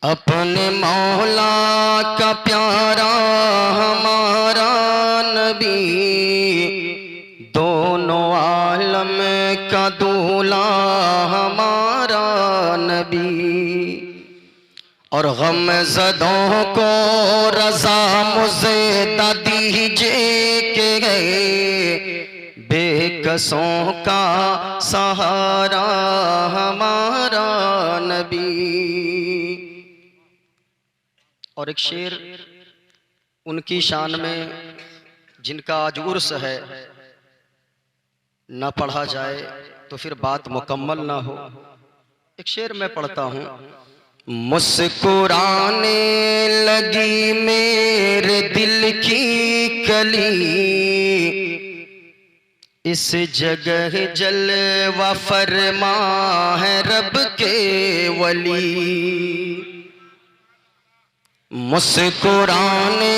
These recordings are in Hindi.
अपने मौला का प्यारा हमारा नबी, दोनों आलम का दूल्हा हमारा नबी। और गमज़दों को रज़ा मुज़्ज़दा दीजिए के गए, बेकसों का सहारा हमारा नबी। और एक शेर उनकी शान में जिनका आज उर्स है, न पढ़ा जाए तो फिर बात मुकम्मल ना हो। एक शेर मैं पढ़ता हूँ। मुस्कुराने लगी मेरे दिल की कली, इस जगह जलवा फरमा है रब के वली। मुस्कुराने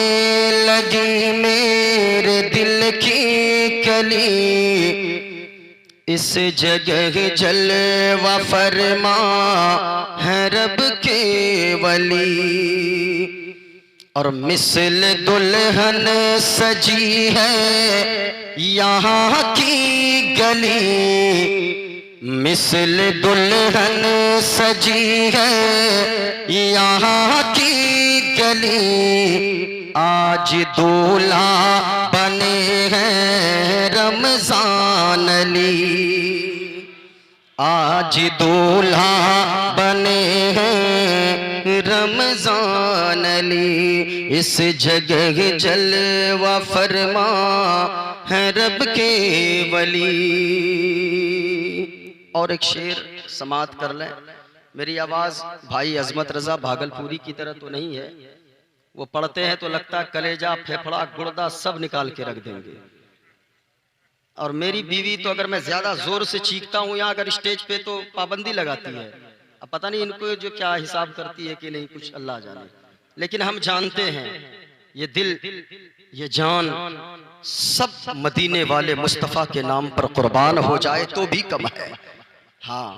लगी मेरे दिल की कली, इस जगह जलवा फरमा है रब के वली। और मिसल दुल्हन सजी है यहाँ की गली, मिसल दुल्हन सजी है यहाँ की गली। आज दूल्हा बने हैं रमजान अली, आज दूल्हा बने हैं रमजान अली। इस जगह जलवा फरमा है रब के वली। और एक शेर समात कर लें। मेरी आवाज़ भाई अजमत रज़ा भागलपुरी की तरह तो नहीं है, वो पढ़ते हैं तो लगता कलेजा फेफड़ा गुर्दा सब निकाल के रख देंगे। और मेरी बीवी तो अगर मैं ज्यादा जोर से चीखता हूँ यहाँ अगर स्टेज पे तो पाबंदी लगाती है। अब पता नहीं इनको जो क्या हिसाब करती है कि नहीं, कुछ अल्लाह जाने। लेकिन हम जानते हैं ये दिल ये जान सब मदीने वाले मुस्तफ़ा के नाम पर कुर्बान हो जाए तो भी कम है। हाँ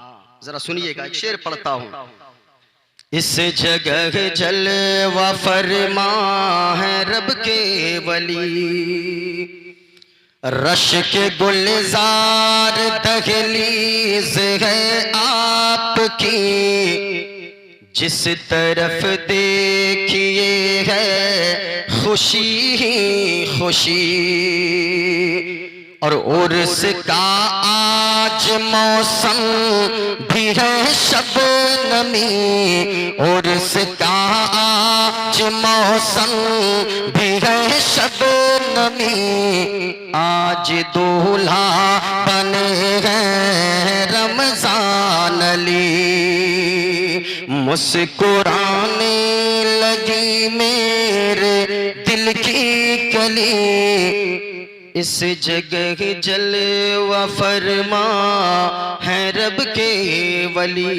जरा सुनिएगा, एक शेर पढ़ता हूँ। इस जगह जलवा फरमा है रब के वली, रश के गुलजार दहलीज है आपकी, जिस तरफ देखिए है खुशी ही खुशी। और उर्स का आज मौसम भी है शबनमी, उर्स का आज मौसम भी है शबनमी। आज दूल्हा बने हैं रमजान अली, मुस्कुराने लगी मेरे दिल की कली, इस जगह जलवा फरमा है रब के वली।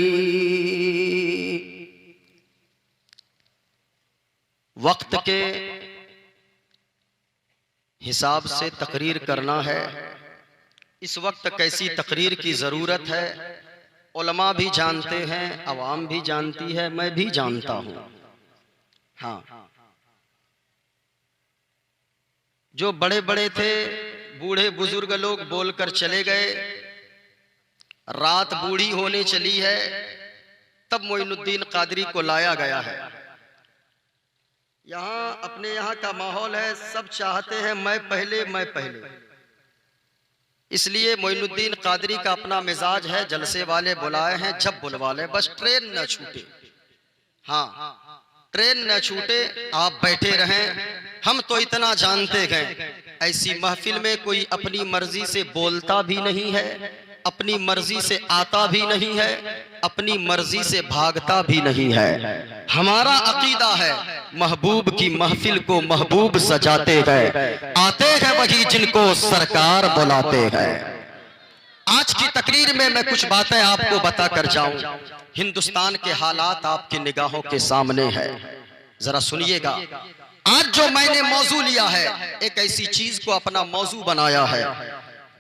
वक्त के हिसाब से तकरीर करना है। इस वक्त कैसी तकरीर की ज़रूरत है, उलमा भी जानते हैं, अवाम भी जानती है, मैं भी जानता हूँ। हाँ, जो बड़े बड़े थे बूढ़े बुजुर्ग लोग बोलकर चले गए, रात बूढ़ी होने चली है, तब मोइनुद्दीन कादरी को लाया गया है। यहाँ अपने यहाँ का माहौल है, सब चाहते हैं मैं पहले मैं पहले, इसलिए मोइनुद्दीन कादरी का अपना मिजाज है, जलसे वाले बुलाए हैं जब बुलवा ले, बस ट्रेन न छूटे। हाँ ट्रेन न छूटे, आप बैठे रहें। हम तो इतना जानते गए ऐसी महफिल में कोई अपनी मर्जी से बोलता भी नहीं है, अपनी मर्जी से आता भी नहीं है, अपनी मर्जी से भागता भी नहीं है। हमारा अकीदा है महबूब की महफिल को महबूब सजाते हैं, आते हैं वही जिनको सरकार बुलाते हैं। आज की तकरीर में मैं कुछ बातें आपको बता कर जाऊं। हिंदुस्तान के हालात आपकी निगाहों के सामने है, जरा सुनिएगा। आज जो मैंने मौजू लिया है, एक ऐसी चीज को अपना मौजू बनाया है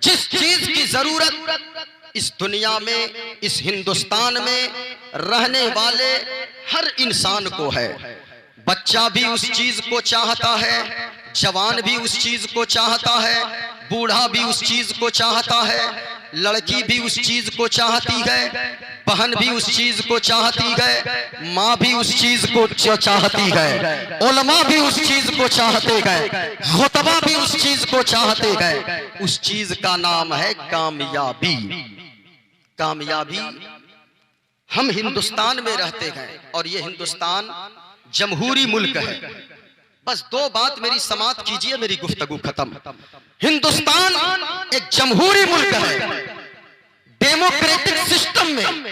जिस चीज की जरूरत इस दुनिया में, इस हिंदुस्तान में रहने वाले हर इंसान को है। बच्चा भी उस चीज को चाहता है, जवान भी उस चीज को चाहता है, बूढ़ा भी उस चीज को चाहता है, लड़की भी उस चीज को चाहती है, बहन भी उस चीज को चाहती है, माँ भी उस चीज को चाहती है, उलमा भी उस चीज को चाहते हैं, खुतबा भी उस चीज को चाहते हैं। उस चीज का नाम है कामयाबी। कामयाबी। हम हिंदुस्तान में रहते हैं और ये हिंदुस्तान जमहूरी मुल्क है। बस दो बात मेरी समाप्त कीजिए, मेरी गुफ्तगू खत्म। हिंदुस्तान एक जमहूरी मुल्क है। डेमोक्रेटिक सिस्टम में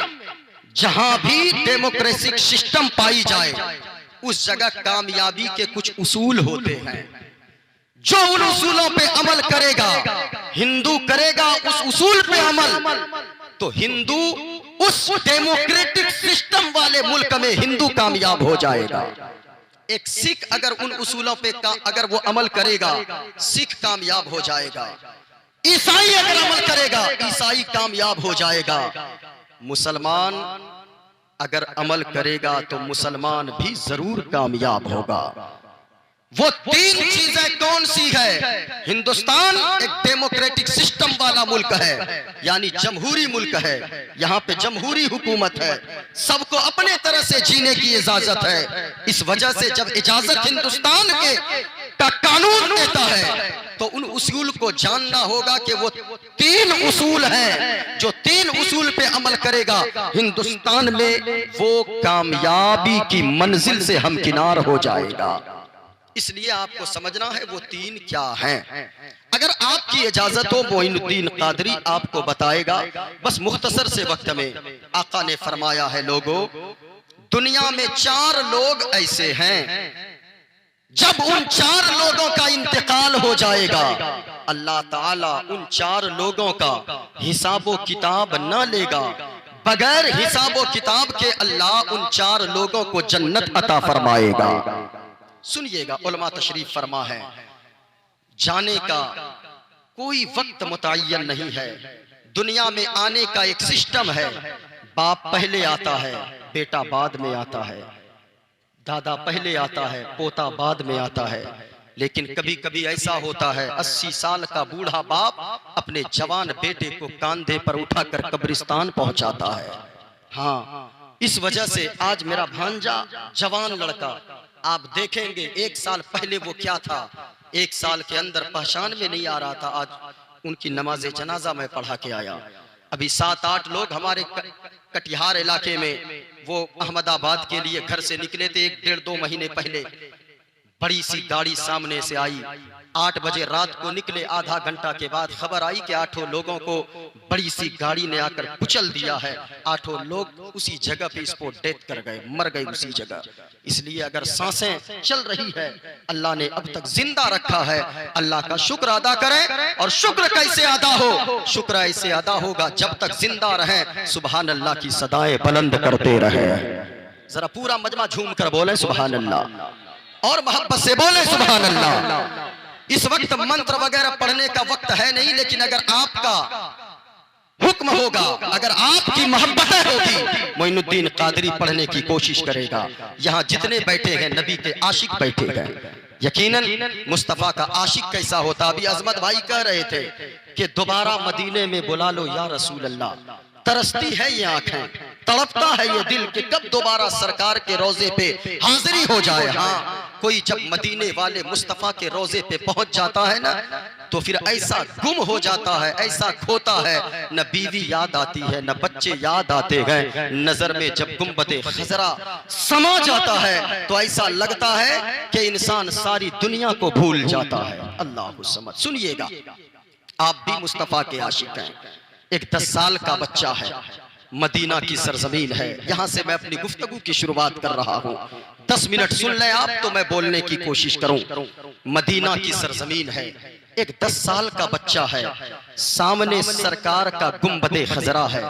जहां भी डेमोक्रेटिक सिस्टम पाई जाए उस जगह कामयाबी के कुछ उसूल होते हैं। जो उन उसूलों पे अमल करेगा, हिंदू करेगा उस उसूल पे अमल, तो हिंदू उस डेमोक्रेटिक सिस्टम वाले मुल्क में हिंदू कामयाब हो जाएगा। एक सिख अगर उन उसूलों पे अगर वो अमल करेगा, सिख कामयाब हो जाएगा। ईसाई अगर अमल करेगा, ईसाई कामयाब हो जाएगा। मुसलमान अगर अमल करेगा तो मुसलमान भी जरूर कामयाब होगा। वो तीन चीजें कौन सी है? हिंदुस्तान एक डेमोक्रेटिक सिस्टम वाला मुल्क है, यानी जमहूरी मुल्क है। यहाँ पे जमहूरी हुकूमत है, सबको अपने तरह से जीने की इजाजत है। इस वजह से जब इजाजत हिंदुस्तान के का कानून देता है तो उन उसूल को जानना होगा कि वो तीन उसूल हैं। जो तीन उसूल पे अमल करेगा हिंदुस्तान में वो कामयाबी की मंजिल से हमकिनार हो जाएगा। इसलिए आपको समझना है वो तीन क्या हैं। अगर आपकी इजाजत हो, मोइनुद्दीन कादरी आपको बताएगा। बस मुख्तसर से वक्त में आका ने फरमाया है, लोगों दुनिया में 4 लोग ऐसे हैं, जब उन 4 लोगों का इंतकाल हो जाएगा अल्लाह ताला उन 4 लोगों का हिसाबो किताब न लेगा। बगैर हिसाबो किताब के अल्लाह उन 4 लोगों को जन्नत अता फरमाएगा। सुनिएगा, उलमा तशरीफ फरमा है, जाने का कोई वक्त मुतय्यन नहीं है। दुनिया में आने का एक सिस्टम है। बाप पहले आता है, बेटा बाद में आता है, दादा पहले आता है, पोता बाद में आता है। लेकिन कभी कभी ऐसा होता है 80 साल का बूढ़ा बाप अपने जवान बेटे को कंधे पर उठाकर कब्रिस्तान पहुंचाता है। हाँ, इस वजह से आज मेरा भांजा जवान लड़का, आप देखेंगे 1 साल पहले वो क्या था, 1 साल के अंदर पहचान में नहीं आ रहा था। आज उनकी नमाज जनाजा में पढ़ा के आया। अभी 7-8 लोग हमारे कटिहार इलाके में वो अहमदाबाद के लिए घर से निकले थे 1-1.5-2 महीने पहले। बड़ी सी गाड़ी सामने से आई, 8 बजे रात को निकले। आधा घंटा के बाद खबर आई कि 8 लोगों को बड़ी सी गाड़ी ने आकर कुचल दिया है। 8 लोग उसी जगह पे स्पॉट डेथ कर गए, मर गए उसी जगह। इसलिए अगर सांसें चल रही है, अल्लाह ने अब तक जिंदा रखा है, अल्लाह का शुक्र अदा करें। और शुक्र कैसे अदा हो? शुक्र ऐसे अदा होगा जब तक जिंदा रहे सुबहान अल्लाह की सदाएं बुलंद करते रहे। जरा पूरा मजमा झूम कर बोले सुबहान अल्लाह और मोहब्बत से बोले सुबहान अल्लाह। इस वक्त मंत्र वगैरह पढ़ने का वक्त है नहीं, लेकिन अगर आपका हुक्म होगा, अगर आपकी मोहब्बत होगी, मोइनुद्दीन कादरी पढ़ने की कोशिश करेगा। यहाँ जितने बैठे हैं नबी के आशिक बैठे हैं। यकीनन मुस्तफा का आशिक कैसा होता? अभी अजमत भाई कह रहे थे कि दोबारा मदीने में बुला लो या रसूल अल्लाह। तरसती है ये आंखें, तड़पता है ये दिल कि कब दोबारा सरकार के रोजे पे हाजिरी हो जाए। हाँ, कोई जब मदीने वाले मुस्तफा के रोजे पे पहुंच जाता है ना, तो फिर ऐसा गुम हो जाता है, ऐसा खोता है, न बीवी याद आती है, न बच्चे याद आते हैं। नजर में जब गुंबदे खजरा समा जाता है तो ऐसा लगता है कि इंसान सारी दुनिया को भूल जाता है। अल्लाह समझ। सुनिएगा, आप भी मुस्तफा के आशिक हैं। एक 10 साल का बच्चा है, मदीना की सरजमीन है। यहां से मैं अपनी गुफ्तगू की शुरुआत कर रहा हूं। 10 मिनट सुन लें आप तो मैं बोलने की कोशिश करूं। मदीना की सरजमीन है, एक 10 साल का बच्चा है, सामने सरकार का गुंबदे खजरा है,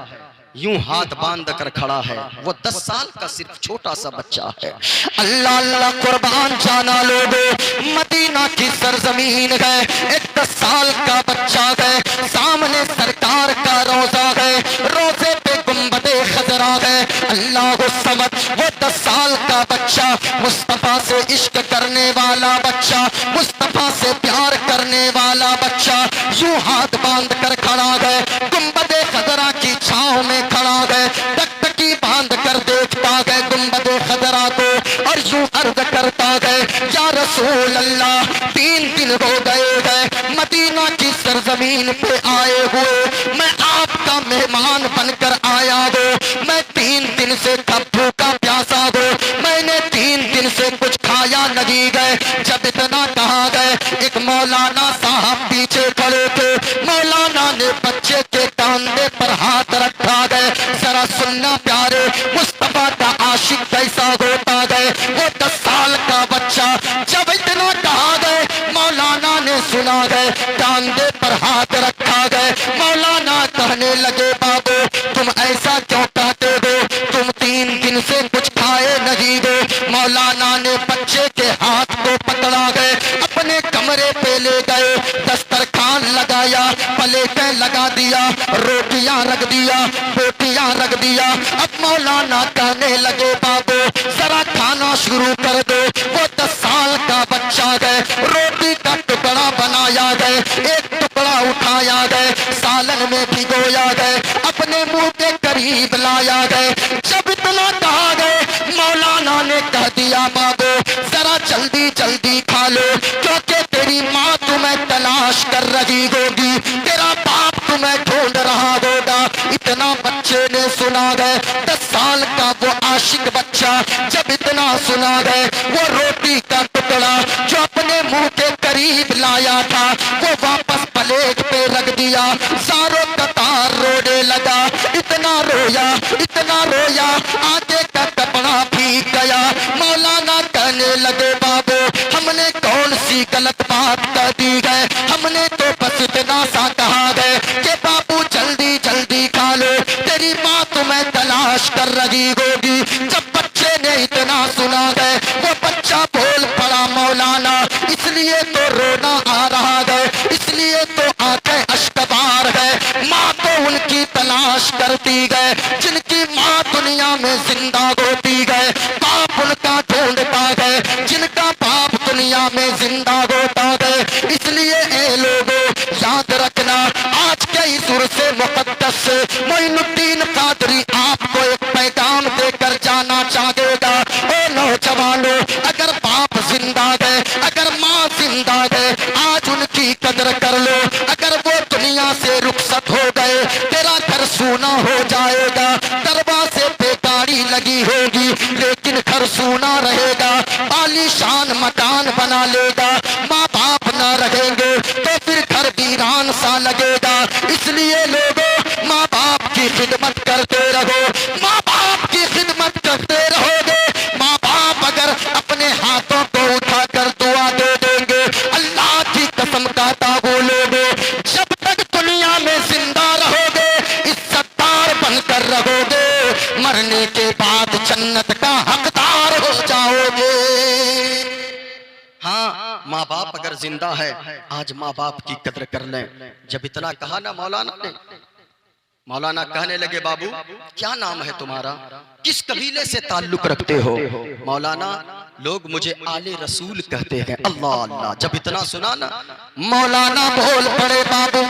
यूं हाथ बांध कर खड़ा है, वो 10 साल का सिर्फ छोटा सा बच्चा है। अल्लाह अल्लाह कुर्बान जाना लोगो, मदीना की सरजमीन है, एक 10 साल का बच्चा है, सामने सरकार का रोजा है, रोजे पे गुंबदे खजरा है। अल्लाह समझ, वो 10 साल का बच्चा, मुस्तफा से इश्क करने वाला बच्चा, मुस्तफा से प्यार करने वाला बच्चा, यूं हाथ बांध कर खड़ा है, गुंबदे खजरा की छांव में खड़ा है, टकटकी बांध कर देखता है गुंबदे खजरा को, और यूं अर्ज करता है, या रसूल अल्लाह 3 दिन हो गए हैं मदीना की सरजमीन पे आए हुए, मैं आपका मेहमान बनकर आया हूँ, मैं 3 दिन से भूखा प्यासा हूँ, मैंने 3 दिन से कुछ खाया नहीं गए। जब इतना कहा गए, एक मौलाना साहब पीछे खड़े थे, मौलाना ने बच्चे के कांधे पर हाथ रखा गए। जरा सुनना प्यारे, मुस्तफा का आशिक कैसा होता है। वो 10 साल का बच्चा, जब इतना कहा गए, मौलाना ने सुना गए, कांधे पर हाथ रखा गए। मौलाना कहने लगे, बाबू तुम ऐसा क्यों कहते हो, तुम 3 दिन से कुछ खाए नहीं हो। मौलाना ने बच्चे के हाथ को पकड़ा गए, अपने कमरे पे ले गए, दस्तरखान लगाया, प्लेटें लगा दिया, रोटियां रख दिया, बोटियां रख दिया। अब मौलाना कहने लगे, बाबू जरा खाना शुरू कर दो। वो 10 साल का बच्चा है, रोटी का टुकड़ा बनाया गए, एक टुकड़ा उठाया गए, सालन में भिगोया गए, अपने मुंह के करीब लाया गए। जब इतना कहा गए, मौलाना ने कह दिया, बाबू जरा जल्दी जल्दी खा लो, क्योंकि तेरी माँ तुम्हें तलाश कर रही होगी, तेरा बाप तुम्हें ढूंढ रहा होगा। इतना बच्चे ने सुना गए, 10 साल का वो आशिक बच्चा, जब इतना सुना गए, वो रोटी का टुकड़ा जो अपने मुंह के करीब लाया था, वो वापस प्लेट पे रख दिया, सारों कतार रोने लगा। इतना रोया, आगे का कपड़ा भीग गया। मौलाना कहने लगे, बाबू हमने कौन सी गलत बात कर दी है, हमने तो बस इतना सा कहा है कि बाबू जल्दी जल्दी खा लो, तेरी माँ तुम्हें तलाश कर रही होगी। जब बच्चे ने इतना सुना है, वो बच्चा बोल पड़ा, मौलाना इसलिए तो रोना आ रहा है, इसलिए तो आंखें अश्कबार है, माँ तो उनकी तलाश करती है जिनकी माँ दुनिया में जिंदा होती है, बाप उनका ढूंढता है जिनका बाप दुनिया में जिंदा होता है। इसलिए ए लोगों याद रखना, आज के इस उर्से मुक़द्दस से मोइनुद्दीन कादरी आपको एक पैगाम देकर जाना चाहेगा। ओ नौजवानों, अगर बाप जिंदा है, अगर माँ जिंदा है, आज उनकी कदर कर लो। अगर वो दुनिया से रुखसत हो गए, तेरा घर सूना हो जाएगा, दरवाजे पे गाड़ी लगी होगी लेकिन घर सूना रहेगा, आलीशान मकान बना लेगा, माँ बाप ना रहेंगे तो फिर घर वीरान सा लगेगा। इसलिए लोगों, माँ बाप की खिदमत करते रहो, माँ बाप की खिदमत करते रहोगे, माँ बाप अगर अपने हाथों को उठा कर दुआ दे देंगे, अल्लाह की कसम कहता हूँ लोगों, जब तक दुनिया में जिंदा रहोगे इज्जतदार बनकर रहोगे, मरने के बाद जन्नत का हकदार हो जाओगे। हाँ, माँ बाप अगर जिंदा है, आज माँ बाप की कदर कर लें। जब इतना कहा ना मौलाना ने, मौलाना कहने लगे, बाबू क्या नाम है तुम्हारा, किस कबीले से ताल्लुक रखते हो। मौलाना, लोग मुझे आले रसूल कहते हैं। अल्लाह अल्लाह। जब इतना सुना ना, मौलाना बोल पड़े, बाबू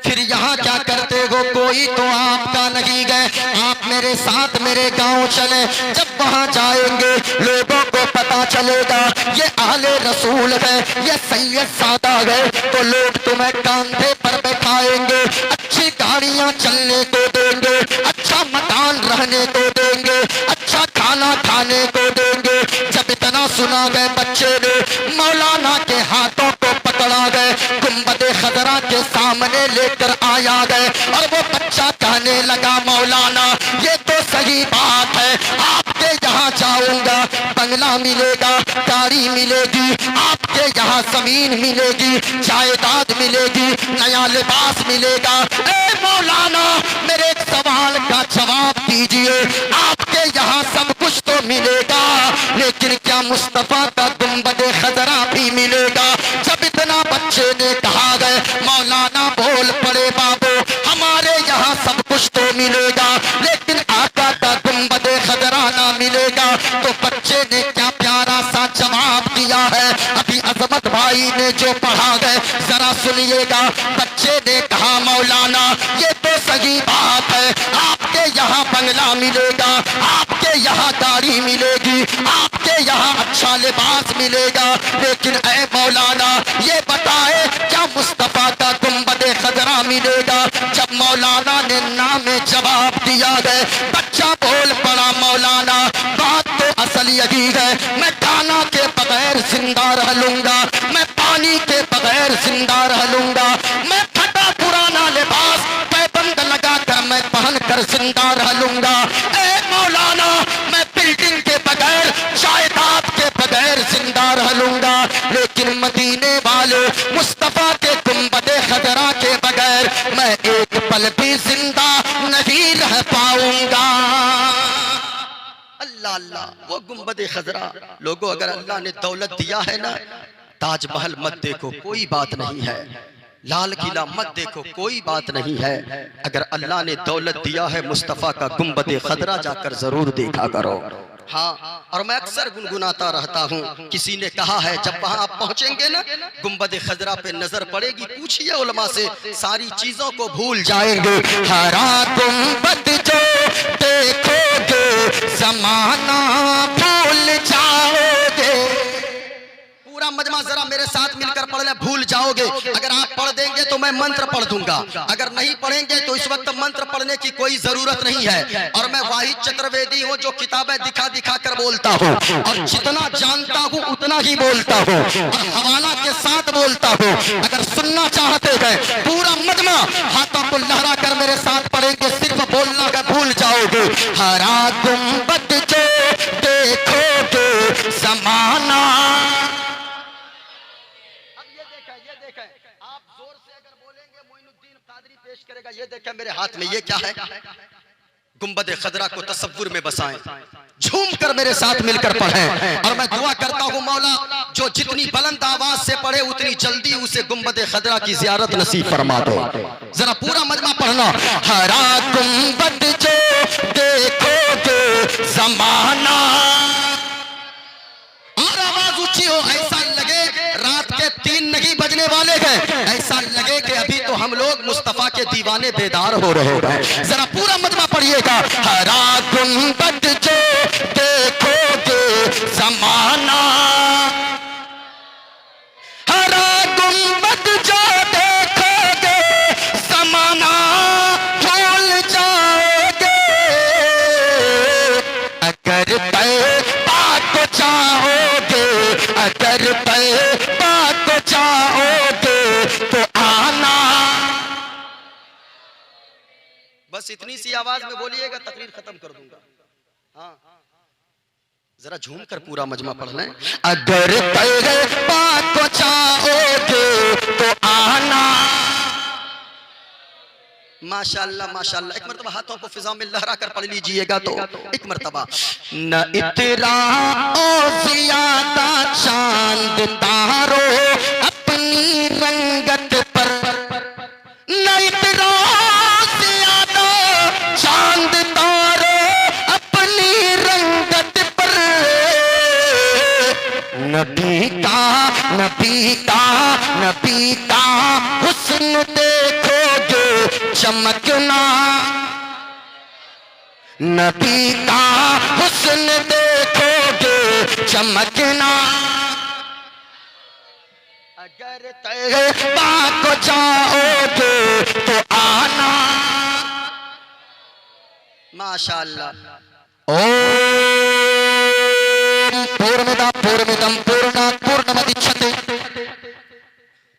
फिर यहाँ क्या करते हो, कोई तो आपका नहीं गए, आप मेरे साथ मेरे गांव चले, जब वहाँ जाएंगे लोगों को पता चलेगा ये आले रसूल है, ये सैयद सादा है, तो लोग तुम्हें कांधे पर बैठाएंगे, अच्छी गाड़ियाँ चलने को देंगे, अच्छा मकान रहने को देंगे, अच्छा खाना खाने को देंगे। जब इतना सुना गए, बच्चे ने मौलाना के हाथों को पकड़ा गए, गुंबदे खजरा के सामने लेकर आया गए, और वो बच्चा कहने लगा, मौलाना ये तो सही बात है, आपके यहाँ जाऊंगा बंगला मिलेगा, गाड़ी मिलेगी, आपके यहाँ जमीन मिलेगी, जायदाद मिलेगी, नया लिबास मिलेगा। ए मौलाना, मेरे एक सवाल का दीजिए, आपके यहाँ सब कुछ तो मिलेगा, लेकिन क्या मुस्तफा का गुंबद खजरा भी मिलेगा? जब इतना बच्चे ने कहा गए, मौलाना बोल पड़े बाबू हमारे यहाँ सब कुछ तो मिलेगा, लेकिन आका का गुंबद खजरा ना मिलेगा। तो बच्चे ने क्या प्यारा सा जवाब दिया है, अभी अजमत भाई ने जो पढ़ा गए जरा सुनिएगा। बच्चे ने कहा मौलाना ये तो सही बात है, आपके यहाँ बंगला मिलेगा, आपके यहाँ गाड़ी मिलेगी, आपके यहाँ अच्छा लिबास मिलेगा, लेकिन ऐ मौलाना ये बताए क्या मुस्तफा का गुंबद खजरा मिलेगा? जब मौलाना ने नाम जवाब दिया गए, बच्चा बोल पड़ा मौलाना बात तो असल यही है, मैं खाना के बगैर जिंदा रह लूंगा, मैं पानी के बगैर जिंदा रह लूंगा, मैं फटा पुराना लिबास पैबंद लगा कर मैं पहन कर जिंदा रह लूंगा। ए मौलाना मैं बिल्डिंग के बगैर जायदाद के बगैर जिंदा रह लूंगा, लेकिन मदीने वाले मुस्तफा के गुंबद खजरा के बगैर मैं एक पल भी जिंदा नहीं रह पाऊंगा। अल्लाह अल्लाह, वो गुंबद खजरा। लोगों अगर अल्लाह ने दौलत दिया है ना, ताजमहल मत देखो कोई बात नहीं है, लाल किला मत देखो कोई बात नहीं है, अगर अल्लाह ने दौलत दिया है मुस्तफा का गुंबद खजरा जाकर जरूर देखा करो। हाँ, और मैं अक्सर गुनगुनाता रहता हूँ, किसी ने कहा है जब वहां आप पहुंचेंगे ना, गुंबद खजरा पे नजर पड़ेगी, पूछिए उलमा से, सारी चीजों को भूल जाएंगे। हरा गुंबद जो देखोगे जमाना भूल जाओगे। पूरा मजमा जरा मेरे साथ मिलकर पढ़ ले, भूल जाओगे। अगर आप पढ़ देंगे तो मैं मंत्र पढ़ दूंगा, अगर नहीं पढ़ेंगे तो इस वक्त मंत्र पढ़ने की कोई जरूरत नहीं है। और मैं वाहिद चतुर्वेदी हूँ जो किताबें दिखा दिखा कर बोलता हूँ, और जितना जानता हूँ उतना ही बोलता हूँ, और हवाला के साथ बोलता हूँ। अगर सुनना चाहते हैं पूरा मजमा हाथों को लहरा कर मेरे साथ पढ़ेंगे, सिर्फ बोलना का भूल जाओगे। हरा गुंबद जो देखोगे जमाना। आप जोर से अगर बोलेंगे मोइनुद्दीन कादरी पेश करेगा। ये देखें मेरे हाथ में ये क्या है, गुंबद खजरा को तसव्वुर में बसाएं, झूम कर मेरे साथ मिलकर पढ़ें। और मैं दुआ करता हूँ मौला जो जितनी बुलंद आवाज से पढ़े उतनी जल्दी उसे गुंबद खजरा की जियारत नसीब फरमा दो। जरा पूरा मजमा पढ़ना। हरा गुंबद जो देखोगे जमाना, और आवाज ऊंची हो, ऐसा लगे रात के 3 नहीं बजने वाले हैं, ऐसा लगे कि अभी तो हम लोग मुस्तफा के दीवाने बेदार हो रहे हैं। जरा पूरा मजमा पढ़िएगा। हरा गुंबद जो देखोगे जमाना, हरा गुंबद जो देखोगे जमाना भूल जाओगे। अगर तैबा को चाहोगे, अगर तैबा को चाहोगे तो आना। बस इतनी सी आवाज में बोलिएगा, तकरीर खत्म कर दूंगा। हाँ, जरा झूम कर पूरा मजमा पढ़ लें। अगर तैबा को चाहोगे तो आना। माशाअल्लाह माशाअल्लाह, एक मरतबा हाथों को फिजा में लहरा कर पढ़ लीजिएगा तो एक मरतबा। न इतरा ओ ज्यादा चांद तारो अपनी रंगत पर, न इतरा ज्यादा चांद तारो अपनी रंगत पर। नबी का नबी का नबी का हुस्न देखोगे चमकना, नबी का हुस्न देखोगे चमकना। अगर तैबा को जाओगे तो आना। माशाअल्लाह। ओम पूर्णदा पूर्णमिदं पूर्णात् पूर्णमुदच्यते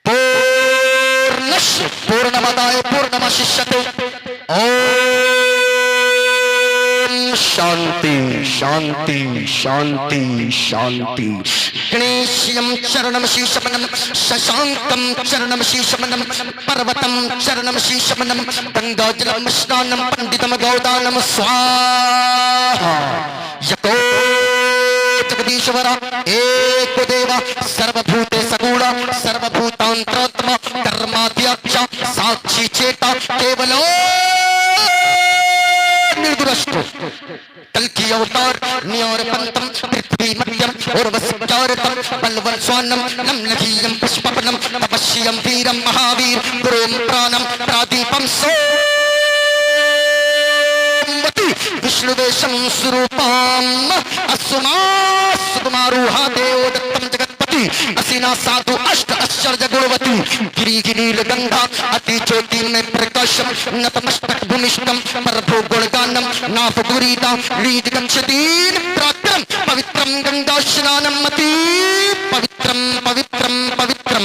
पूर्णस्य पूर्णमादाय पूर्णमेवावशिष्यते। ओम शांति शांति शांति शांति। गणेशयं चरणं शीशमनं शशांकं चरणं शीशमनं पर्वतं चरणं शीशमनं गंगाजलं स्नानं पंडितं गौदानं स्वाहा। यको जगदीश्वर एक देवा सर्वभूते सगुण सर्वभूतांतरात्मा कर्माध्यक्ष साक्षी चेता केवलो निर्दुरष्टो कल की अवतार न्यार पंतम पृथ्वी मध्यम और वस्चारतम बलवन स्वानम नम नखीयम पुष्पपनम तपस्यम वीरम महावीर गुरुम प्राणम प्रादीपम सोमवती विष्णुवेशम स्वरूपम असुमा सुकुमारूहा देवदत्तम जगत्पति असीना साधु अष्ट आश्चर्य गुणवती गिरी गिरील गंगा अति ज्योति में प्रकाशम नतमस्तक भूमिष्ठम प्रभु गुणगानम नाभ गुरीता लीद गच्छतीन प्राक्रम पवित्रम गंगा स्नानम मति पवित्रम पवित्रम पवित्रम।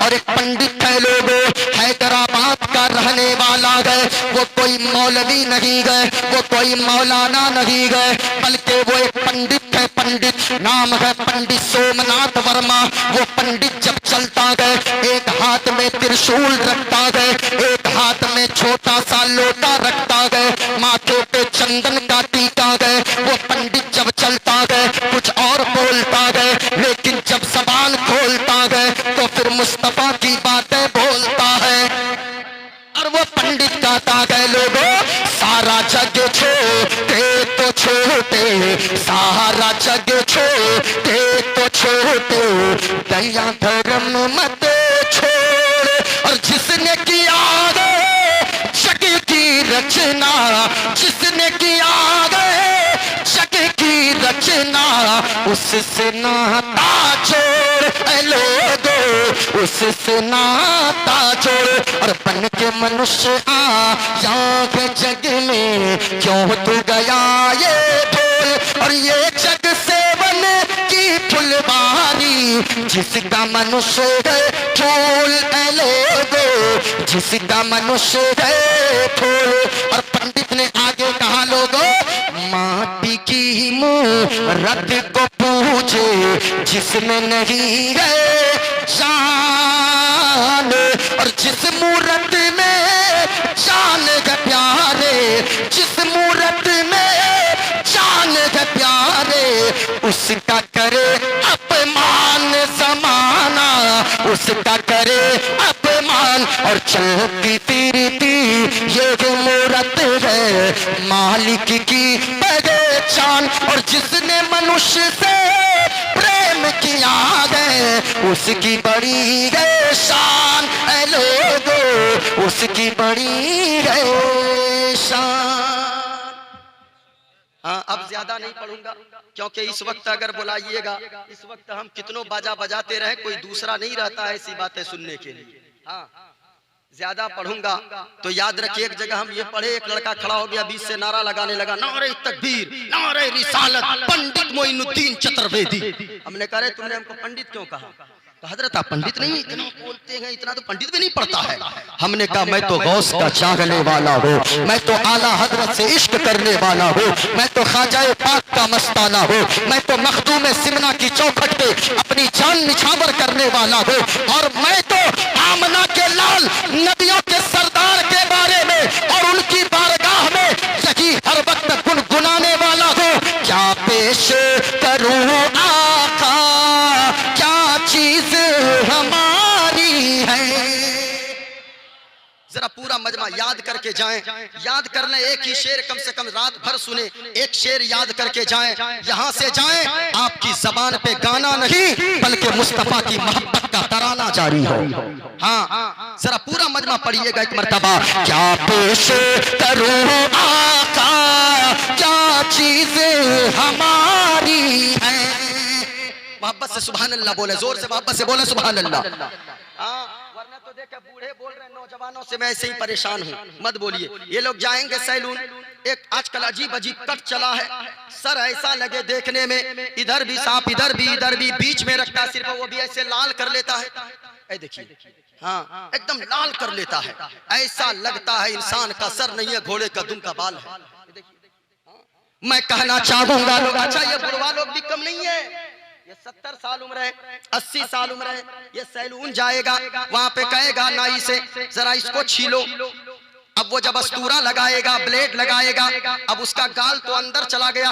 और एक पंडित है लोगों हैदराबाद का रहने वाला है, वो कोई मौलवी नहीं गए, वो कोई मौलाना नहीं गए, बल्कि वो एक पंडित है। पंडित नाम है पंडित सोमनाथ वर्मा। वो पंडित जब चलता गए एक हाथ में त्रिशूल रखता गए, एक हाथ में छोटा सा लोटा रखता गए, माथे पे चंदन का टीका गए। वो पंडित जब चलता गए कुछ और बोलता गए, लेकिन जब जबान खोलता गए तो फिर मुस्तफा की बातें बोलता है। और वो पंडित कहता है लोगों सारा जग छोटे तो छोटे, सारा जग छोटे तो छोटे, दया धर्म मत छोड़। और जिसने किया जग की रचना, जिसने किया जग की रचना, उससे नाता जोड़ लोगो, उससे नाता जोड़। और बन के मनुष्य आया जग में क्यों तू गया ये भूल। और ये जग सेवन की फुलवारी जिसका मनुष्य है फूल लोगो, जिसका मनुष्य है फूल। और पंडित ने आगे कहा लोगो माटी की मूरत को पूजे जिसमें नहीं है जान, और जिस मूरत में जान है प्यारे, जिस मूरत में जान है प्यारे, उसका करे अपमान जमाना, उसका करे अपमान। और चलती फिरती ये जो मूरत है मालिक की पहचान। और जिसने मनुष्य से प्रेम किया है उसकी बड़ी है शान लोगो, उसकी बड़ी है शान। हाँ, अब ज्यादा नहीं पढ़ूंगा क्योंकि इस वक्त अगर बुलाइएगा इस वक्त हम कितनों बाजा बजाते रहे, कोई दूसरा नहीं रहता है ऐसी बातें सुनने के लिए। हाँ, ज्यादा पढ़ूंगा तो याद रखिए एक जगह हम ये पढ़े, एक लड़का खड़ा हो गया बीच से नारा लगाने लगा नारे तकबीर नारे रिसालत पंडित मोइनुद्दीन चतुर्वेदी। हमने कहा तुमने हमको पंडित क्यों कहा? तो हजरत आप पंडित नहीं, इतना बोलते हैं, इतना तो पंडित भी नहीं पढ़ता है। हमने कहा मैं तो गौस का चाहने वाला हूँ, मैं तो आला हजरत से इश्क करने वाला हूँ, मैं तो ख्वाजाए पाक का मस्ताना हूँ, मैं तो मखदूम सिमना की चौखट पे अपनी जान निछावर करने वाला हूँ। और मैं तो आमना के लाल नबियों के सरदार के बारे में और उनकी बारगाह में यही हर वक्त गुनगुनाने वाला हूँ। क्या पेश करूँ आका क्या चीज हमारी है। जरा पूरा मजमा याद करके जाएं, याद कर लें, एक ही शेर कम से कम रात भर सुने, एक शेर याद करके जाएं, यहाँ से जाएं आपकी जबान पे गाना नहीं बल्कि मुस्तफा की मोहब्बत का तराना जारी हो। हाँ, जरा पूरा मजमा पढ़िएगा एक मर्तबा। क्या पेश करूं आका क्या चीज हमारी है। मोहब्बत से सुभान अल्लाह बोले, जोर से मोहब्बत से बोले सुभान अल्लाह। वरना तो देखे बूढ़े बोल रहे, नौजवानों से मैं ऐसे ही परेशान हूँ, मत बोलिए। ये लोग जाएंगे सैलून, एक आजकल अजीब अजीब कट चला है, सर ऐसा लगे देखने में, इधर भी सांप इधर भी बीच में रखता सिर्फ, वो भी ऐसे लाल कर लेता है। ऐ देखिए, हाँ एकदम लाल कर लेता है, ऐसा लगता है इंसान का सर नहीं है, घोड़े का दुम का बाल है। मैं कहना चाहूंगा लोग, अच्छा ये बुढ़वा लोग भी कम नहीं है, ये 70 साल उम्र है, 80 साल उम्र है, ये सैलून जाएगा, वहां पे कहेगा नाई से जरा इसको छीलो। अब वो जब अस्तूरा लगाएगा, ब्लेड लगाएगा, अब उसका गाल तो अंदर चला गया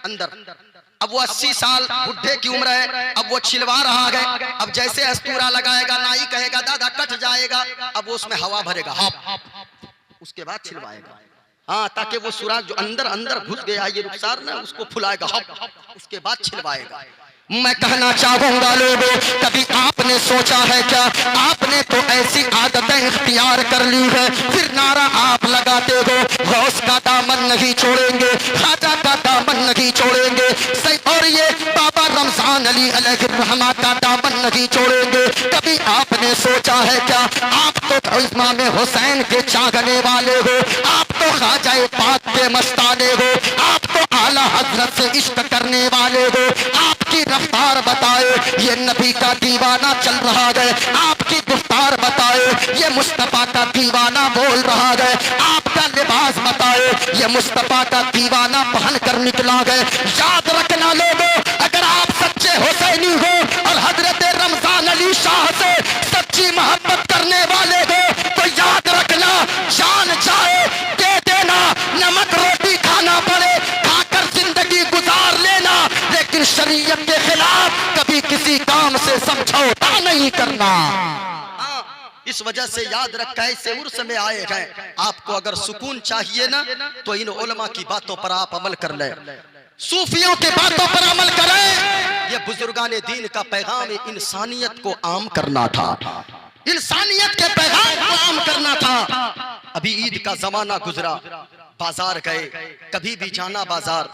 अंदर। अब वो 80 साल बुढ़े की उम्र है, अब वो छिलवा रहा है। अब जैसे अस्तूरा लगाएगा, नाई कहेगा दादा कट जाएगा, अब वो उसमें हवा भरेगा, उसके बाद छिलवाएगा। हाँ, ताकि वो सुराख जो अंदर अंदर घुस गया ये रुखसार ना, उसको फुलाएगा, उसके बाद छिलवाएगा। मैं कहना चाहूंगा लोगों, कभी आपने सोचा है क्या, आपने तो ऐसी आदतें इख्तियार कर ली है, फिर नारा आप लगाते हो गौस का दामन नहीं छोड़ेंगे, खाजा का दामन नहीं छोड़ेंगे, सही, और ये बाबा रमजान अली अलैहिर्रहमा का दामन नहीं छोड़ेंगे। कभी आपने सोचा है क्या, आप तो इमाम हुसैन के चाहने वाले हो, आप तो ख्वाजा पाक के मस्ताने हो, आप तो आला हजरत से इश्क करने वाले हो, आपकी रफ्तार बताए ये नबी का दीवाना चल रहा है, आपकी गुफ्तार बताए ये मुस्तफा का दीवाना बोल रहा है, आपका लिबास बताए ये मुस्तफा का दीवाना पहन कर निकला है। याद रखना लोगों, अगर आप सच्चे हुसैनी हो और हजरत रमजान अली शाह से सच्ची मोहब्बत करने वाले हो, तो याद रखना जान जाए दे देना, नमक रोटी खाना पड़े खाकर जिंदगी गुजार लेना, लेकिन शरीयत के खिलाफ कभी किसी काम से समझौता नहीं करना। इस वजह से याद रखा, ऐसे उर्स में आए हैं, आपको अगर सुकून चाहिए ना तो इन उलमा की बातों पर आप अमल कर लें, सूफियों की बातों पर अमल करें। ये बुजुर्गाने दीन का पैगाम इंसानियत को आम करना था, इंसानियत के पैगाम को आम करना था। अभी ईद का जमाना गुजरा, बाजार गए, कभी भी जाना बाजार,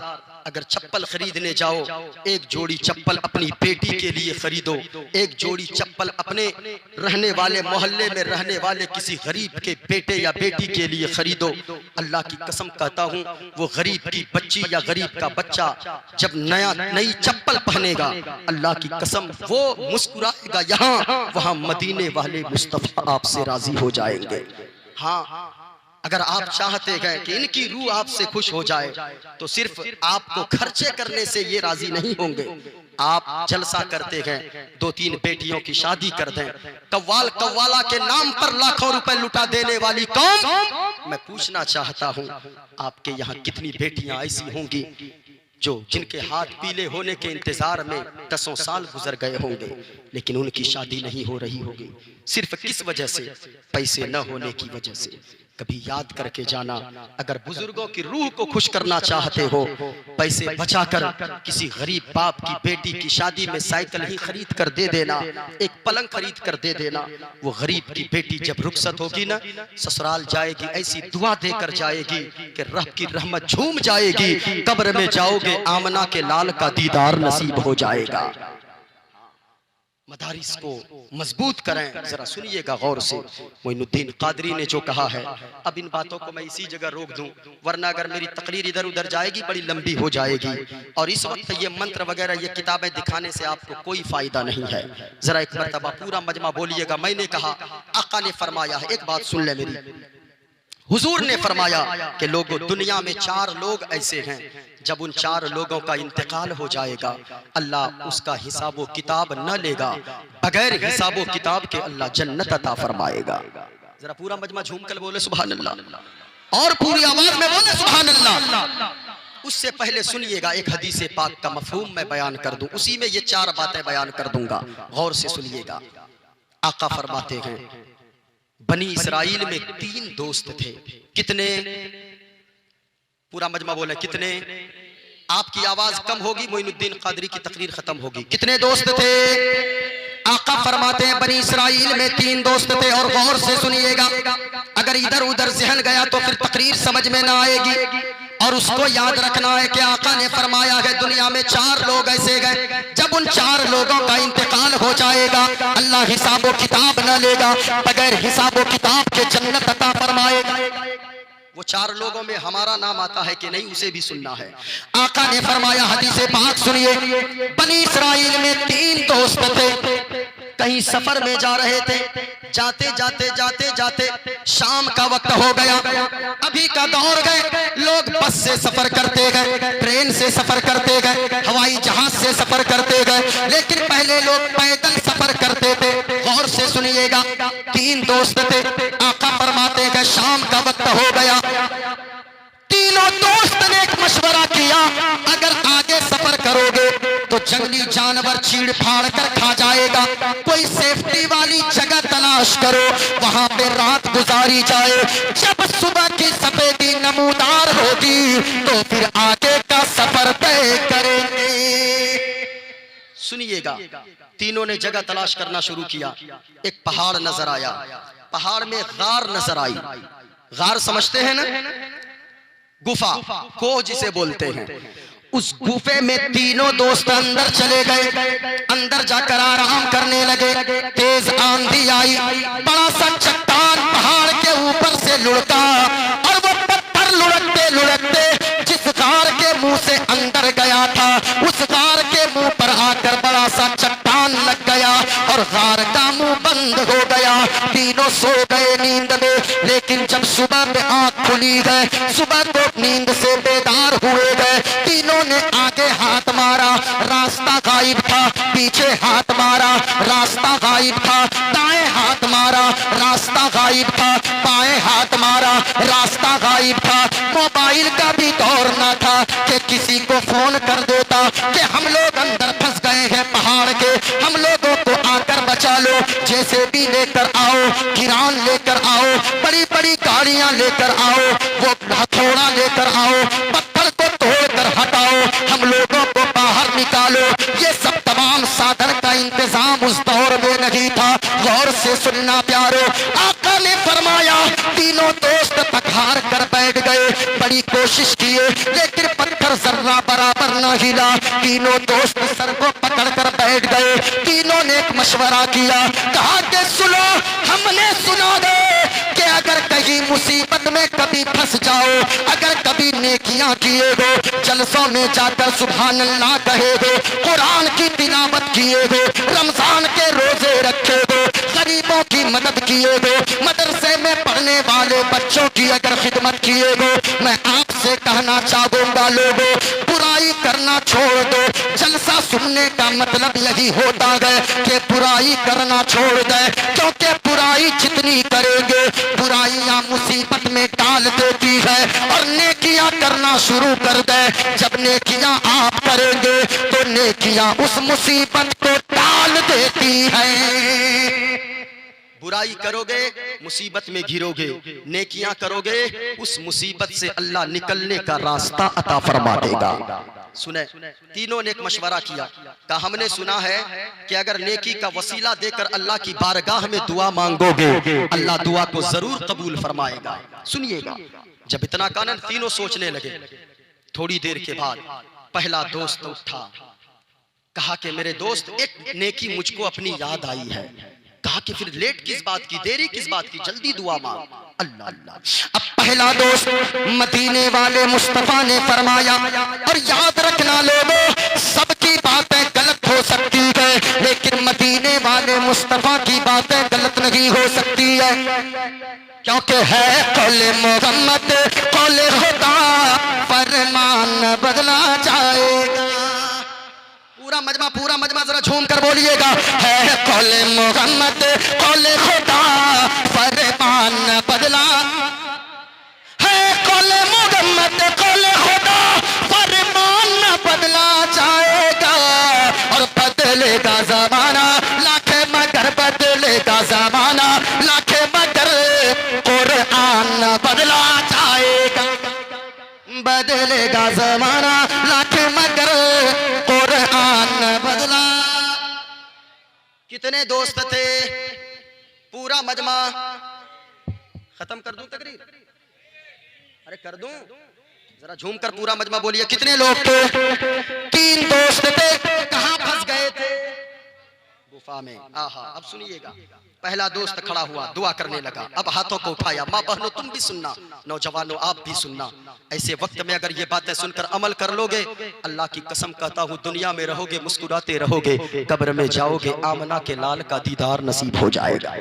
अगर चप्पल खरीदने जाओ, एक जोड़ी चप्पल अपनी बेटी के लिए खरीदो, एक जोड़ी चप्पल अपने रहने वाले मोहल्ले में रहने वाले किसी गरीब के बेटे या बेटी के लिए खरीदो। अल्लाह की कसम कहता हूँ, वो गरीब की बच्ची या गरीब का बच्चा जब नई चप्पल पहनेगा, अल्लाह की कसम वो मुस्कुराएगा, यहाँ वहाँ मदीने वाले मुस्तफा आपसे राजी हो जाएंगे। हाँ, अगर आप चाहते हैं कि इनकी रूह आपसे खुश हो जाए, तो सिर्फ आपको खर्चे करने से ये राजी नहीं होंगे। आप जलसा करते हैं, 2-3 बेटियों की शादी कर दें, कव्वाल कव्वाला के नाम पर लाखों रुपए लुटा देने वाली कौम। मैं पूछना चाहता हूं, आपके यहाँ कितनी बेटियां ऐसी होंगी जो जिनके हाथ पीले होने के इंतजार में 10 साल गुजर गए होंगे, लेकिन उनकी शादी नहीं हो रही होगी। सिर्फ किस वजह से? पैसे न होने की वजह से। कभी याद करके जाना, अगर बुजुर्गों की रूह को खुश करना चाहते हो, पैसे बचाकर किसी गरीब बाप की बेटी की शादी में साइकिल ही खरीद कर दे देना, एक पलंग खरीद कर दे देना। वो गरीब की बेटी जब रुखसत होगी ना, ससुराल जाएगी, ऐसी दुआ देकर जाएगी कि रब की रहमत झूम जाएगी, कब्र में जाओगे आमना के लाल का दीदार नसीब हो जाएगा। मदारिस को मजबूत करें। जरा सुनिएगा गौर से, मोइनुद्दीन कादरी ने जो कहा है। अब इन बातों को मैं इसी जगह रोक दूं, वरना अगर मेरी तकरीर इधर उधर जाएगी बड़ी लंबी हो जाएगी, और इस वक्त ये मंत्र वगैरह ये किताबें दिखाने से आपको कोई फायदा नहीं है। जरा एक मरतबा पूरा मजमा बोलिएगा। मैंने कहा, आका ने फरमाया है, एक बात सुन ले मेरी, हुजूर ने फरमाया कि लोगों, दुनिया में 4 लोग ऐसे हैं, जब उन 4 लोगों का इंतकाल हो जाएगा, अल्लाह उसका हिसाब व किताब न लेगा, बगैर हिसाब व किताब के अल्लाह जन्नत अता फरमाएगा। जरा पूरा मजमा झूम कर बोले सुभान अल्लाह, और पूरी आवाज में बोले सुभान अल्लाह। उससे पहले सुनिएगा, एक हदीस पाक का मफहूम मैं बयान कर दूं, उसी में ये 4 बातें बयान कर दूंगा, गौर से सुनिएगा। आका फरमाते हैं, बनी इसराइल में 3 दोस्त थे। कितने? पूरा मजमा बोले कितने? आपकी आवाज कम होगी, मोइनुद्दीन कादरी की तकरीर खत्म होगी। कितने दोस्त थे? आका फरमाते हैं, बनी इसराइल में 3 दोस्त थे। और गौर से सुनिएगा, अगर इधर उधर जहन गया तो फिर तकरीर समझ में ना आएगी, और उसको याद रखना है कि आका ने फरमाया है, दुनिया में 4 लोग ऐसे गए, जब उन 4 लोगों का इंतकाल हो जाएगा, अल्लाह हिसाबो किताब न लेगा, बगैर हिसाबो किताब के जन्नत अता फरमाएगा। वो 4 लोगों में हमारा नाम आता है कि नहीं, उसे भी सुनना है। आका ने फरमाया, हदीस पाक सुनिए, बनी इसराइल में 3 दोस्त थे। कहीं सफर में जा रहे थे, जाते जाते जाते जाते शाम का वक्त हो गया। अभी का दौर गए, लोग बस से सफर करते गए, ट्रेन से सफर करते गए, हवाई जहाज से सफर करते गए, लेकिन पहले लोग पैदल सफर करते थे। गौर से सुनिएगा, 3 दोस्त थे। आका फरमाते गए शाम का वक्त हो गया, तीनों दोस्त ने एक मशवरा किया, अगर आगे सफर करोगे तो जंगली जानवर चीड़ फाड़ कर खा जाएगा, कोई सेफ्टी वाली जगह तलाश करो, वहां पे रात गुजारी जाए। जब सुबह की सफेदी नमूदार होगी तो फिर आगे का सफर तय करेंगे। सुनिएगा, तीनों ने जगह तलाश करना शुरू किया। एक पहाड़ नजर आया, पहाड़ में गार नजर आई। गार समझते हैं ना, गुफा, कोह जिसे बोलते हैं। उस गुफे में तीनों दोस्त अंदर चले गए, अंदर जाकर आराम करने लगे। तेज आंधी आई, बड़ा सा चट्टान पहाड़ के ऊपर से लुढ़का और वो पत्थर लुढ़कते लुढ़कते जिस गार के मुंह से अंदर गया था, उस गार के मुंह पर आकर बड़ा सा चट्टान लग गया और गार का मुंह बंद हो गया। तीनों सो गए नींद में, लेकिन जब सुबह में आंख खुली है, सुबह को नींद से बेदार हुए गए। तीनों ने आगे हाथ मारा, रास्ता गायब था, पीछे हाथ मारा, रास्ता गायब था, दाएं हाथ मारा, रास्ता गायब था, बाएं हाथ मारा, रास्ता गायब था। मोबाइल का भी दौर न था कि किसी को फोन कर देता कि हम लोग अंदर फंस गए हैं पहाड़ के, हम लोगों को आकर बचा लो। जैसे भी लेकर आओ, किरान लेकर आओ, बड़ी बड़ी गाड़ियां लेकर आओ, वो हथौड़ा लेकर आओ, पत्थर को तोड़कर हटाओ, हम लोगों को बाहर निकालो। ये सब तमाम साधन का इंतजाम उस दौर में नहीं था। गौर से सुनना प्यारो, आका ने फरमाया, तीनों दोस्त थक-हार कर बैठ गए, बड़ी कोशिश किए, लेकिन पत्थर जर्रा बराबर न हिला। तीनों दोस्त सर को पकड़ कर बैठ गए। तीनों ने एक मशवरा किया, कहा कि सुनो, हमने सुना दे कि अगर कहीं मुसीबत में कभी फंस जाओ, अगर कभी नेकियां किए हो, जलसों में जाकर सुभान अल्लाह कहे हो, कुरान की तिलावत किए हो, रमजान के रोजे रखे हो, गरीबों की मदद किए हो, मदरसे में पढ़ने वाले बच्चों की अगर खिदमत किए हो, मैं आपसे कहना चाहूंगा लोगों, बुराई करना छोड़ दो। जलसा सुनने का मतलब यही होता है कि बुराई करना छोड़ दे, क्योंकि बुराई जितनी करेंगे बुराइयां मुसीबत में डाल देती है, और नेकियां करना शुरू कर दे। जब नेकियां आप करेंगे तो नेकियां उस मुसीबत को डाल देती है। बुराई करोगे मुसीबत में घिरोगे, नेकियां करोगे उस मुसीबत से अल्लाह निकलने का रास्ता अता फरमा देगा। सुने, तीनों ने एक मशवरा किया, कहा हमने सुना है कि अगर नेकी का वसीला देकर अल्लाह की बारगाह में दुआ मांगोगे, अल्लाह दुआ को जरूर कबूल फरमाएगा। सुनिएगा, जब इतना कानन तीनों सोचने लगे, थोड़ी देर के बाद पहला दोस्त उठा, कहा कि मेरे दोस्त, एक नेकी मुझको अपनी याद आई है। कहा कि फिर लेट किस बात की, देरी किस बात की, जल्दी दुआ मांग। अल्लाह अल्लाह। अब पहला दोस्त मदीने वाले मुस्तफा ने फरमाया, और याद रखना लोगों, सबकी बातें गलत हो सकती है, लेकिन मदीने वाले मुस्तफा की बातें गलत नहीं हो सकती है, क्योंकि है कौले मोहम्मद कौले खुदा, फरमान बदला जाएगा। पूरा मजमा जरा झूम कर बोलिएगा, है कौले मोहम्मद कौले खुदा, फरमान बदला, है कौले मोहम्मद कौले खुदा, फरमान बदला जाएगा। और बदलेगा जमाना लाखे मगर, बदलेगा जमाना लाखे मगर, कुरान बदला जाएगा। बदलेगा जमाना लाखे मगर, कुरान बदला। कितने दोस्त थे? पूरा मजमा खत्म कर दूं तकरीर? अरे कर दूं, जरा झूम कर पूरा मजमा बोलिए, कितने लोग थे? 3 दोस्त थे। कहां फंस गए थे? गुफा गुफा में। आहा, अब सुनिएगा, पहला दोस्त खड़ा हुआ, दुआ करने लगा, अब हाथों को उठाया। माँ बहनों तुम भी सुनना, नौजवानों आप भी सुनना। ऐसे वक्त में अगर ये बातें सुनकर अमल कर लोगे, अल्लाह की कसम कहता हूँ दुनिया में रहोगे, मुस्कुराते रहोगे, कब्र में जाओगे, आमना के लाल का दीदार नसीब हो जाएगा।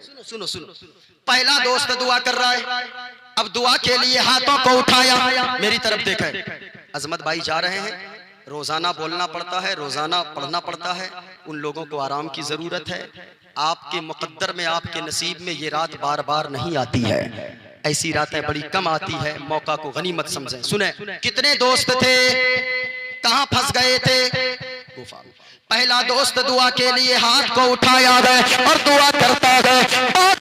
सुनो सुनो सुनो, पहला दोस्त दुआ कर रहा है, अब दुआ के लिए हाथों को उठाया, मेरी तरफ देखें। अजमत भाई जा रहे हैं, रोजाना बोलना पड़ता है, रोजाना पढ़ना पड़ता है, उन लोगों को आराम की जरूरत है। आपके मुकद्दर में, आपके नसीब में ये रात बार बार नहीं आती है, ऐसी रातें बड़ी कम आती है, मौका को गनीमत समझें। सुने, कितने दोस्त थे, कहां फंस गए थे? गुफा। पहला दोस्त दुआ के लिए हाथ को उठाया है और दुआ करता है,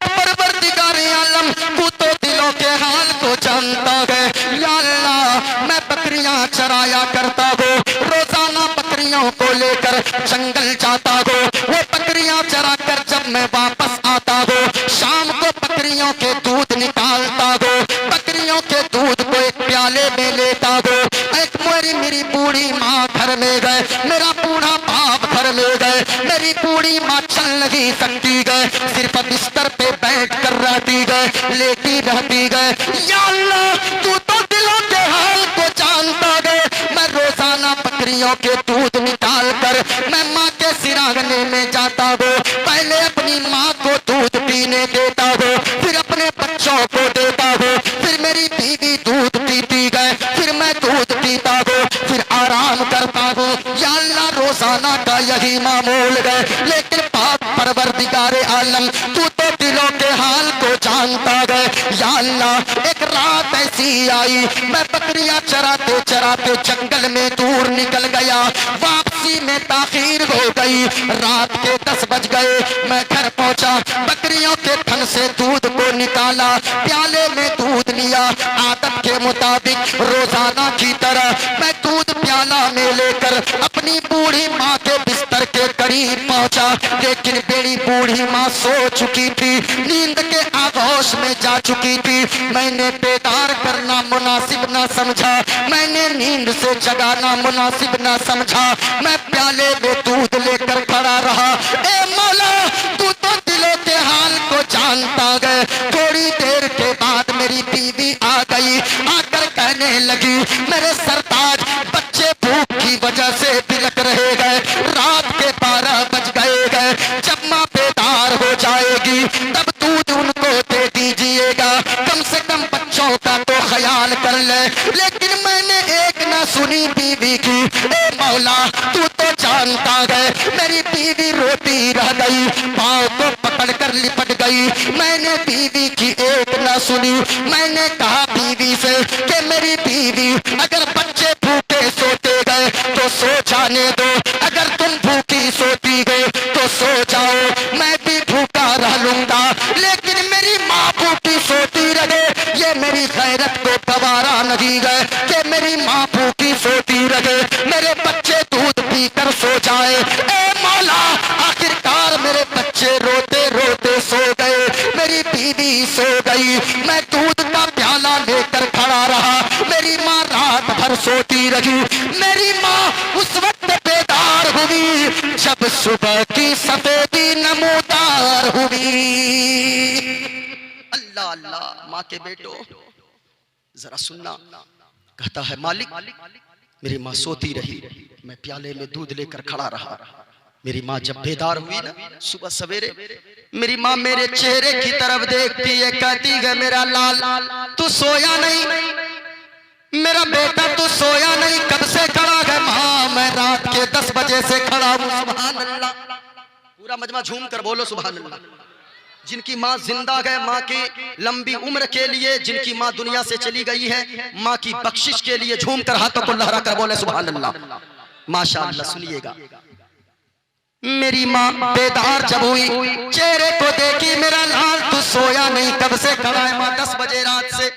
परवरदिगार आलम तू तो दिलों के हाल को जानता है। या अल्लाह, मैं बकरियां चराया करता हूँ, रोजाना बकरियों को लेकर जंगल जाता हूँ, वो बकरियां चरा कर जब मैं वापस आता हूँ, शाम को बकरियों के दूध निकालता हूँ, बकरियों के दूध को एक प्याले में लेता हूँ। एक मेरी बूढ़ी माँ घर में गए, मेरा बूढ़ा बाप घर में गए, मेरी बूढ़ी माँ चल नहीं सकती गए, सिर्फ बिस्तर पे बैठ कर रहती गए, लेटी रहती गए। या अल्लाह, तू तो दिलों के हाल को जानता गए। मैं रोजाना बकरियों के दूध निकाल कर मैं माँ के सिरागने में जाता हूँ, पहले अपनी माँ को दूध पीने देता हूँ, फिर अपने बच्चों को देता हूँ, फिर मेरी बीवी दूध पीती गए, फिर मैं दूध पीता हूँ, फिर आराम करता हूँ। या अल्लाह, रोजाना का यही मामूल है, लेकिन पाक परवरदिगारे आलम तू तो दिलों के हाल को जानता है। या अल्लाह, एक रात ऐसी आई, मैं बकरियां चराते चराते जंगल में दूर निकल गया, वापसी में ताखीर हो गई, रात के 10 बज गए। मैं घर पहुंचा, बकरियों के थन से दूध को निकाला, प्याले में दूध लिया, आदत के मुताबिक रोजाना की तरह मैं दूध प्याला में लेकर अपनी बूढ़ी माँ के बिस्तर के करीब पहुंचा, लेकिन मेरी बूढ़ी माँ सो चुकी थी, नींद के आगोश में जा चुकी थी। मैंने बेदार करना मुनासिब ना समझा, मैंने नींद से जगाना मुनासिब ना समझा, मैं प्याले में दूध लेकर खड़ा रहा। ए मौला, तू तो दिलों के हाल को जानता है। थोड़ी देर के बाद मेरी बीवी आ गई, आकर कहने लगी, मेरे सरताज, बच्चे भूख की वजह से बिलक रहे गए, रात के 12 बज गए, जब माँ बेदार हो जाएगी तब दूध उनको दे दीजिएगा, कम से कम बच्चों का तो ख्याल कर ले। लेकिन मैंने एक ना सुनी बीवी की। ए मौला, तू तो जानता है, मेरी बीवी रोती रह गई, पाँव को पकड़ कर लिपट गई। मैंने बीवी की एक ना सुनी। मैंने कहा बीवी से कि मेरी बीवी, अगर बच्चे भूखे सोते गए तो सो जाने दो, अगर तुम भूखी सोती गए तो सो जाओ, मैं भी भूखा रह लूंगा, लेकिन मेरी माँ भूखी सोती रहे, ये मेरी गैरत को गवारा नहीं है कि मेरी माँ भूखी सोती रहे, मेरे बच्चे दूध पीकर सो जाए। ए मौला, आखिरकार मेरे बच्चे रोते रोते सो गए, मेरी बीवी सो गई, मैं दूध का प्याला लेकर खड़ा रहा, मेरी माँ रात भर सोती रही। मेरी माँ उस वक्त बेदार हुई जब सुबह की सफेदी नमूदार हुई। अल्लाह अल्लाह, माँ के बेटो जरा सुनना। कहता है, मालिक, मेरी माँ सोती रही, मैं प्याले में दूध लेकर खड़ा रहा। मेरी माँ जब बेदार हुई ना सुबह सवेरे, मेरी माँ मेरे चेहरे की तरफ देखती है, कहती है, मेरा लाल, तू सोया नहीं, मेरा बेटा तू सोया नहीं, कब से खड़ा है? माँ, मैं रात के 10 बजे से खड़ा हूँ। सुभान अल्लाह, पूरा मजमा झूम कर बोलो सुभान अल्लाह। जिनकी माँ जिंदा है, माँ की लंबी उम्र के लिए, जिनकी माँ दुनिया से चली गई है, माँ की बख्शिश के लिए झूम कर हाथों को लहरा कर बोले सुभान अल्लाह, माशाअल्लाह। सुनिएगा, मेरी माँ बेदार जब हुई, चेहरे को देखी, मेरा लाल तू सोया नहीं, कब से खड़ा है? माँ 10 बजे रात से।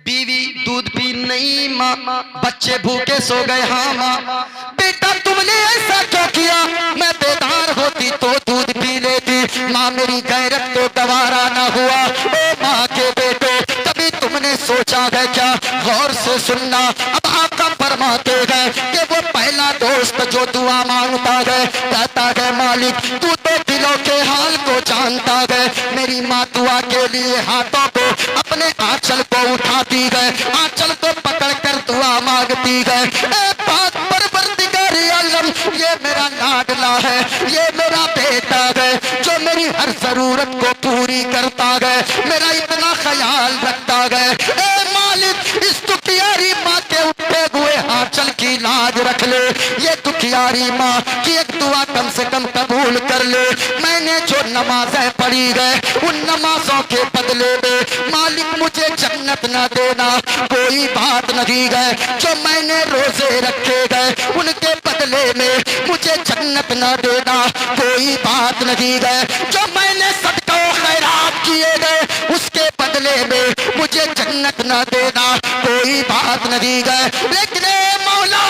बीवी दूध पी नहीं माँ, बच्चे भूखे सो गए। हाँ माँ। बेटा तुमने ऐसा क्यों किया? मैं बेदार होती तो दूध पी लेती। माँ मेरी गैरत तो गवारा न हुआ। ओ माँ के बेटो, कभी तुमने सोचा है क्या? गौर से सुनना। अब आका फरमाते हैं कि वो पहला दोस्त जो दुआ मांगता है, कहता है मालिक तू तो दिलों के हाल को जानता है। मेरी माँ दुआ के लिए हाथों को अपने आंचल को उठाती है, आंचल को पकड़ कर दुआ मांगती है। ए पाक परवरदिगार आलम, ये मेरा लाडला है, ये मेरा बेटा है जो मेरी हर जरूरत को पूरी करता है, मेरा इतना ख्याल रखता है। ए मालिक इस दुखियारी माँ के उठे हुए आंचल की लाज रख ले। ये दुखियारी माँ की एक दुआ कम से कम कबूल कर ले। मैंने जो नमाजें पढ़ी है उन नमाजों के बदले में मालिक मुझे जन्नत न देना कोई बात नहीं है। जो मैंने रोजे रखे गए उनके बदले में मुझे जन्नत न देना कोई बात नहीं है। जो मैंने सदका खैरात किए गए उसके बदले में मुझे जन्नत न देना कोई बात नहीं है। लेकिन मौला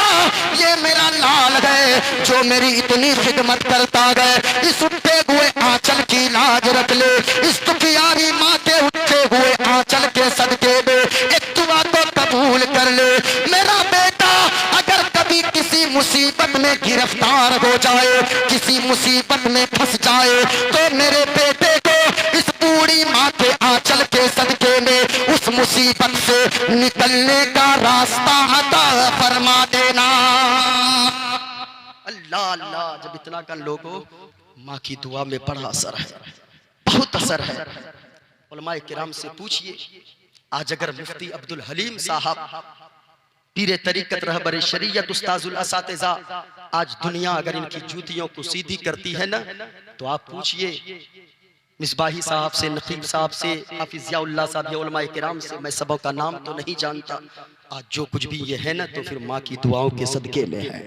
ये मेरा लाल है जो मेरी इतनी खिदमत करता है, इस उठे हुए आंचल की लाज रख ले। इस दुखियारी माँ के उठे हुए आंचल के सदके में एक दुआ को कबूल कर ले। मेरा बेटा अगर कभी किसी मुसीबत में गिरफ्तार हो जाए, किसी मुसीबत में फंस जाए, तो मेरे बेटे को इस बूढ़ी माँ के आंचल के सदके में उस मुसीबत से निकलने का रास्ता अता फरमा देना। अल्लाह अल्लाह, जब इतना कर लोगों माँ की दुआ में बड़ा असर है, बहुत असर है। उलमाए किराम से पूछिए, आज अगर मुफ्ती अब्दुल हलीम साहब पीरे तरीकत रहबर शरीयत उस्ताजुल असातिज़ा आज दुनिया अगर इनकी जूतियों को सीधी करती है ना, तो आप पूछिए मिसबाही साहब से, नकीब साहब से, हाफिज ज़ियाउल्लाह साहब या उलमाए किराम से, मैं सबों का नाम तो नहीं जानता, आज जो कुछ भी ये है ना तो फिर माँ की दुआओं के सदके में है।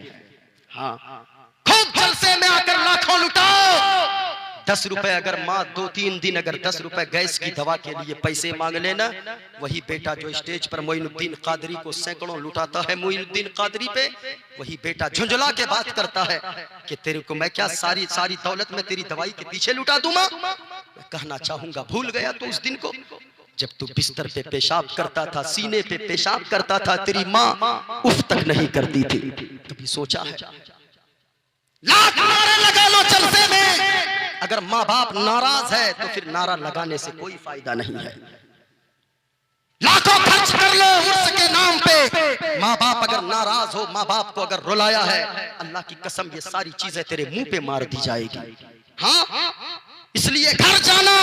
हाँ, खूब जलसे में आकर लाखों लुटाओ। 10 रुपए अगर माँ 2-3 दिन अगर 10 रुपए गैस की दवा के लिए पैसे मांग लेना, वही बेटा जो स्टेज पर मोइनुद्दीन कादरी को सैकड़ों लुटाता है मोइनुद्दीन कादरी पे, वही बेटा झुंझुला के बात करता है कि तेरे को मैं क्या सारी दौलत में तेरी दवाई के पीछे लुटा दूंगा। मैं कहना चाहूंगा भूल गया तो उस दिन को जब तू बिस्तर पे पेशाब करता था, सीने पे पेशाब करता था, तेरी माँ उफ तक नहीं करती थी। कभी सोचा है? लाख नारे लगा लो जलसे में, अगर माँ बाप नाराज है तो फिर नारा लगाने से कोई फायदा नहीं है। लाखों खर्च कर लो उर्स के नाम पे, माँ बाप अगर नाराज हो, माँ बाप को अगर रुलाया है, अल्लाह की कसम ये सारी चीजें तेरे मुंह पे मार दी जाएगी। हाँ, इसलिए घर जाना,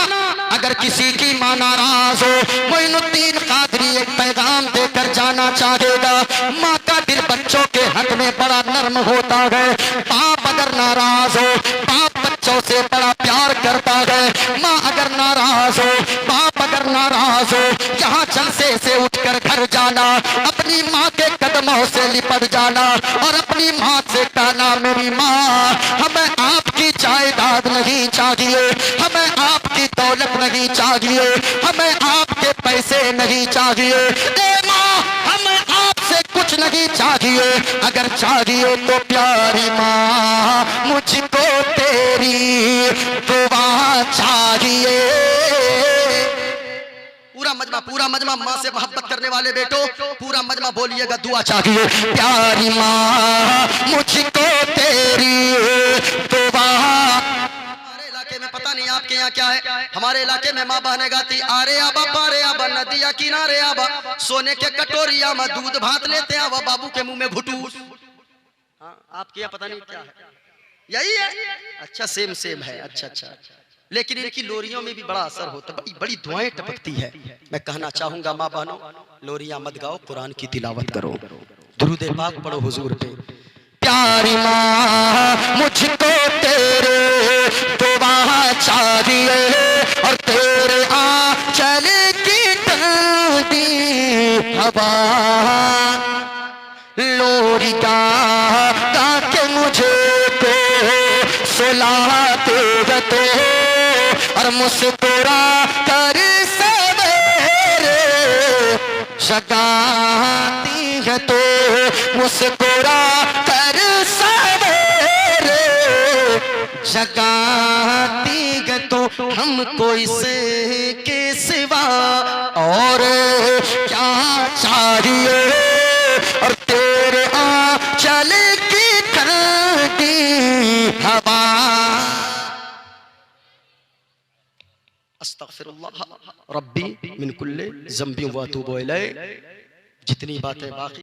अगर किसी की माँ नाराज हो, मोइनुद्दीन कादरी एक पैगाम देकर जाना चाहेगा। माँ का दिल बच्चों के हक में बड़ा नर्म होता है। बाप अगर नाराज हो, बाप बच्चों से बड़ा प्यार करता है। माँ अगर नाराज हो, बाप अगर नाराज हो, यहाँ जलसे से उठकर घर जाना, अपनी माँ के कदमों से लिपट जाना और अपनी माँ से कहना, मेरी माँ हमें आपकी जायदाद नहीं चाहिए, हमें आपकी दौलत नहीं चाहिए, हमें आपके पैसे नहीं चाहिए। ए माँ हमें आपसे कुछ नहीं चाहिए, अगर चाहिए तो प्यारी माँ मुझको तेरी दुआ चाहिए। पूरा मजमा माँ से मोहब्बत करने वाले बेटो, पूरा मजमा बोलिएगा दुआ चाहिए। प्यारी माँ मुझको तेरी दुआ। हमारे इलाके में पता नहीं आपके यहाँ क्या है, हमारे इलाके में माँ बहने गाती, आरे आबा पारे आबा नदिया किनारे आबा, सोने के कटोरिया में दूध भात लेते आवा, बाबू के मुंह में घुटू। आपके यहाँ पता नहीं क्या है, यही है? अच्छा सेम है। अच्छा, लेकिन इनकी लोरियों में भी बड़ा असर होता है, बड़ी दुआएं टपकती है। मैं कहना चाहूंगा माँ बहनों, लोरियां मत गाओ, कुरान की तिलावत करो, दुरूद पाक पढ़ो हुजूर पे। प्यारी माँ मुझको तेरे दुआ चाहिए और तेरे आंचल की ठंडी हवा, लोरी गा के मुझे को सुलाते रहते और मुस्कुरा कर सवेरे जगाती है, तो मुस्कुरा कर सवेरे जगाती है, तो हमको इसके सिवा और क्या चाहिए। और तेरे आंचल की ठंडी हवा अस्तगफिरुल्लाह रब्बी मिन कुल्ले ज़ंबि व अतूबु इलैह। जितनी बातें बाकी